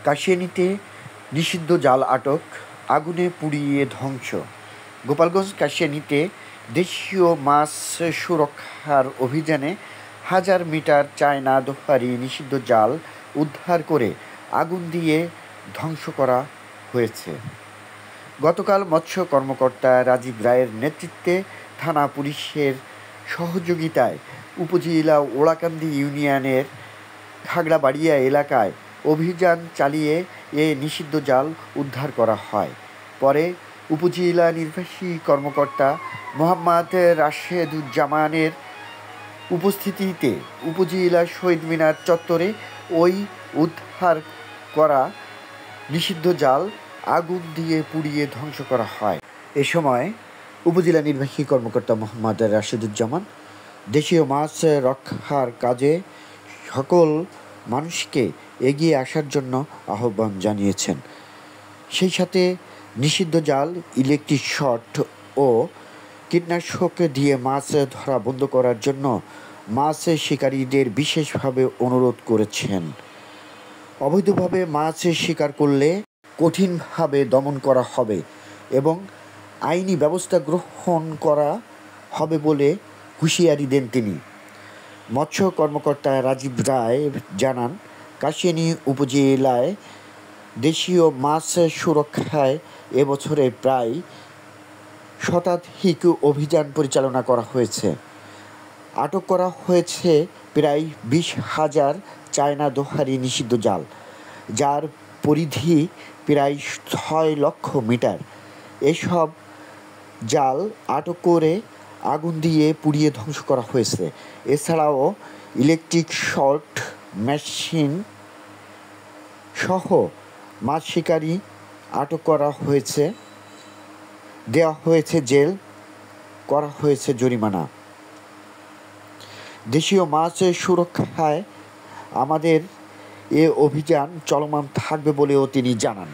কাশিয়ানীতে নিষিদ্ধ জাল আটক, আগুনে পুড়িয়ে ধ্বংস। গোপালগঞ্জ কাশিয়ানীতে দেশীয় মাছ সুরক্ষার অভিযানে 1000 মিটার চায়না দোহারি নিষিদ্ধ জাল উদ্ধার করে আগুন দিয়ে ধ্বংস করা হয়েছে। গতকাল মৎস্য কর্মকর্তা রাজীব রায়ের নেতৃত্বে থানা পুলিশের সহযোগিতায় উপজেলা ওড়াকান্দি ইউনিয়নের খাগড়াবাড়িয়া এলাকায় অভিযান চালিয়ে এ নিষিদ্ধ জাল উদ্ধার করা হয়। পরে উপজেলা নির্বাহী কর্মকর্তা মোহাম্মদ রাশেদুজ্জামানের উপস্থিতিতে উপজেলা শহীদ মিনার চত্বরে ওই উদ্ধার করা নিষিদ্ধ জাল আগুন দিয়ে পুড়িয়ে ধ্বংস করা হয়। এ সময় উপজেলা নির্বাহী কর্মকর্তা মোহাম্মদ রাশেদুজ্জামান দেশীয় মাছ রক্ষার কাজে সকল মানুষকে এগিয়ে আসার জন্য আহ্বান জানিয়েছেন। সেই সাথে নিষিদ্ধ জাল, ইলেকট্রিক শট ও কীটনাশক দিয়ে মাছ ধরা বন্ধ করার জন্য মাছ শিকারীদের বিশেষভাবে অনুরোধ করেছেন। অবৈধভাবে মাছ শিকার করলে কঠিনভাবে দমন করা হবে এবং আইনি ব্যবস্থা গ্রহণ করা হবে বলে হুঁশিয়ারি দেন তিনি। মৎস্য কর্মকর্তা রাজীব রায় জানান, কাশিয়ানী উপজেলায় দেশীয় মাছ সুরক্ষায় এবছরে প্রায় শতাধিক অভিযান পরিচালনা করা হয়েছে। আটক করা হয়েছে প্রায় 20,000 চায়না দোহারি নিষিদ্ধ জাল, যার পরিধি প্রায় 6 লক্ষ মিটার। এসব জাল আটক করে আগুন দিয়ে পুড়িয়ে ধ্বংস করা হয়েছে। এছাড়াও ইলেকট্রিক শট মেশিন সহ মাছ শিকারি আটক করা হয়েছে, দেওয়া হয়েছে জেল, করা হয়েছে জরিমানা। দেশীয় মাছ সুরক্ষায় আমাদের এ অভিযান চলমান থাকবে বলেও তিনি জানান।